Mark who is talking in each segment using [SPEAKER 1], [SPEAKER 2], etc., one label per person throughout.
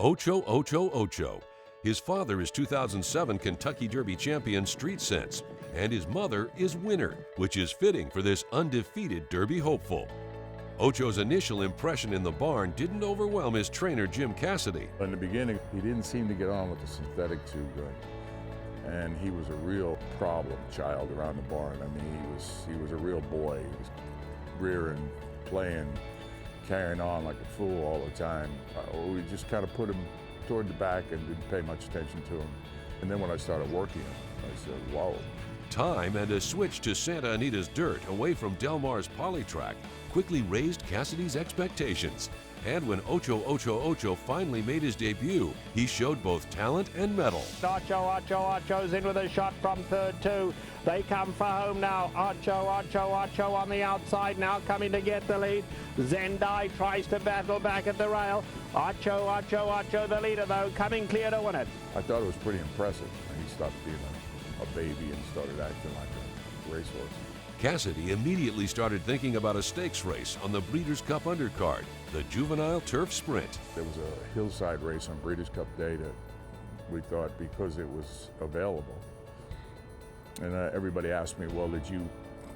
[SPEAKER 1] Ocho Ocho Ocho. His father is 2007 Kentucky Derby champion Street Sense, and his mother is Winner, which is fitting for this undefeated Derby hopeful. Ocho's initial impression in the barn didn't overwhelm his trainer Jim Cassidy.
[SPEAKER 2] In the beginning, he didn't seem to get on with the synthetic too good. And he was a real problem child around the barn. I mean, he was a real boy. He was rearing, playing, carrying on like a fool all the time. We just kind of put him toward the back and didn't pay much attention to him. And then when I started working him, I said, whoa.
[SPEAKER 1] Time and a switch to Santa Anita's dirt away from Del Mar's polytrack quickly raised Cassidy's expectations. And when Ocho Ocho Ocho finally made his debut, he showed both talent and mettle.
[SPEAKER 3] Ocho Ocho Ocho's in with a shot from third too. They come for home now. Ocho Ocho Ocho on the outside now, coming to get the lead. Zendai tries to battle back at the rail. Ocho Ocho Ocho, the leader though, coming clear to win it.
[SPEAKER 2] I thought it was pretty impressive. He stopped being a baby and started acting like a racehorse.
[SPEAKER 1] Cassidy immediately started thinking about a stakes race on the Breeders' Cup undercard, the Juvenile Turf Sprint.
[SPEAKER 2] There was a hillside race on Breeders' Cup Day that we thought, because it was available. And everybody asked me, well, did you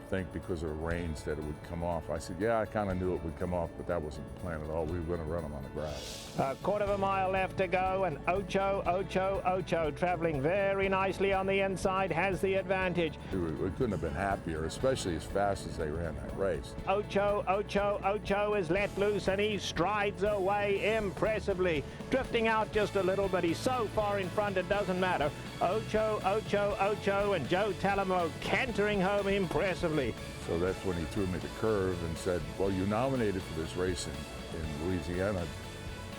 [SPEAKER 2] think because of the rains that it would come off? I said, yeah, I kind of knew it would come off, but that wasn't the plan at all. We were going to run them on the grass.
[SPEAKER 3] A quarter of a mile left to go, and Ocho Ocho Ocho, traveling very nicely on the inside, has the advantage.
[SPEAKER 2] We couldn't have been happier, especially as fast as they ran that race.
[SPEAKER 3] Ocho Ocho Ocho is let loose, and he strides away impressively, drifting out just a little, but he's so far in front it doesn't matter. Ocho Ocho Ocho and Joe Talamo cantering home impressively.
[SPEAKER 2] So that's when he threw me the curve and said, well, you nominated for this race in Louisiana.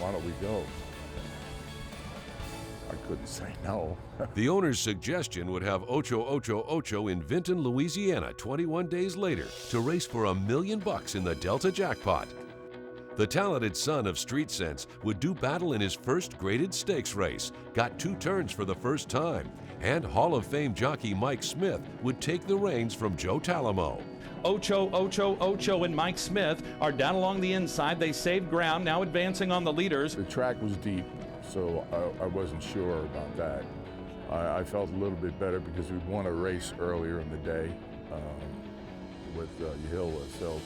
[SPEAKER 2] Why don't we go? I couldn't say no.
[SPEAKER 1] The owner's suggestion would have Ocho Ocho Ocho in Vinton, Louisiana 21 days later to race for $1 million in the Delta jackpot. The talented son of Street Sense would do battle in his first graded stakes race, got 2 turns for the first time, and Hall of Fame jockey Mike Smith would take the reins from Joe Talamo.
[SPEAKER 4] Ocho Ocho Ocho and Mike Smith are down along the inside. They saved ground, now advancing on the leaders.
[SPEAKER 2] The track was deep, so I wasn't sure about that. I felt a little bit better because we won a race earlier in the day with Hill, so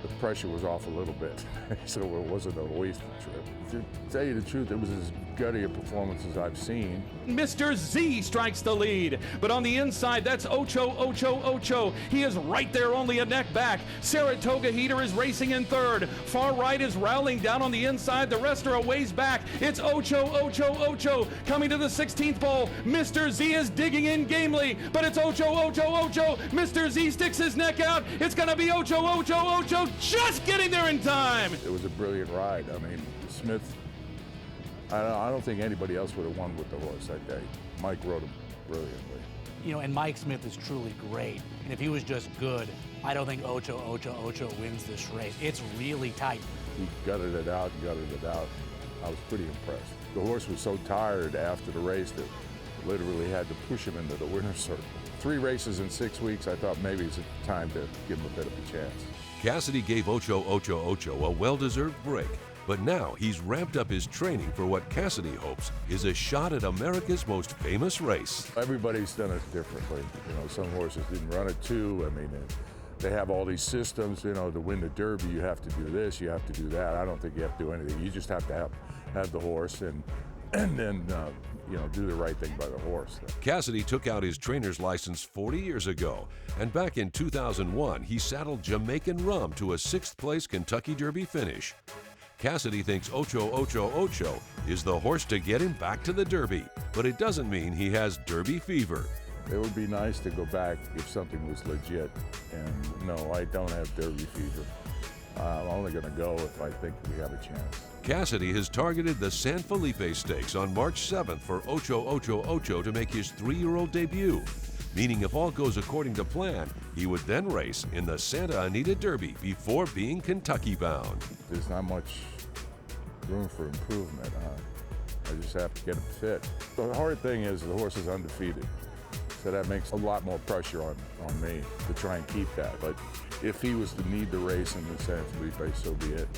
[SPEAKER 2] the pressure was off a little bit, so it wasn't a wasted trip. To tell you the truth, it was as gutty a performance as I've seen.
[SPEAKER 4] Mr. Z strikes the lead, but on the inside, that's Ocho Ocho Ocho. He is right there, only a neck back. Saratoga Heater is racing in third. Far right is rowling down on the inside. The rest are a ways back. It's Ocho Ocho Ocho coming to the 16th pole. Mr. Z is digging in gamely, but it's Ocho Ocho Ocho. Mr. Z sticks his neck out. It's going to be Ocho Ocho Ocho just getting there in time.
[SPEAKER 2] It was a brilliant ride. I mean, Smith, I don't think anybody else would have won with the horse that day. Mike rode him brilliantly.
[SPEAKER 5] You know, and Mike Smith is truly great. And if he was just good, I don't think Ocho Ocho Ocho wins this race. It's really tight.
[SPEAKER 2] He gutted it out and gutted it out. I was pretty impressed. The horse was so tired after the race that literally had to push him into the winner's circle. 3 races in 6 weeks, I thought maybe it's time to give him a bit of a chance.
[SPEAKER 1] Cassidy gave Ocho Ocho Ocho a well-deserved break, but now he's ramped up his training for what Cassidy hopes is a shot at America's most famous race.
[SPEAKER 2] Everybody's done it differently. You know, some horses didn't run it too. I mean, they have all these systems, you know, to win the Derby, you have to do this, you have to do that. I don't think you have to do anything. You just have to have the horse and then, you know, do the right thing by the horse.
[SPEAKER 1] Cassidy took out his trainer's license 40 years ago, and back in 2001, he saddled Jamaican Rum to a 6th-place Kentucky Derby finish. Cassidy thinks Ocho Ocho Ocho is the horse to get him back to the Derby, but it doesn't mean he has Derby fever.
[SPEAKER 2] It would be nice to go back if something was legit, and no, I don't have Derby fever. I'm only going to go if I think we have a chance.
[SPEAKER 1] Cassidy has targeted the San Felipe Stakes on March 7th for Ocho Ocho Ocho to make his 3-year-old debut, meaning if all goes according to plan, he would then race in the Santa Anita Derby before being Kentucky-bound.
[SPEAKER 2] There's not much room for improvement. I just have to get him fit. The hard thing is the horse is undefeated, so that makes a lot more pressure on me to try and keep that. But if he was to need the race in the San Felipe, so be it.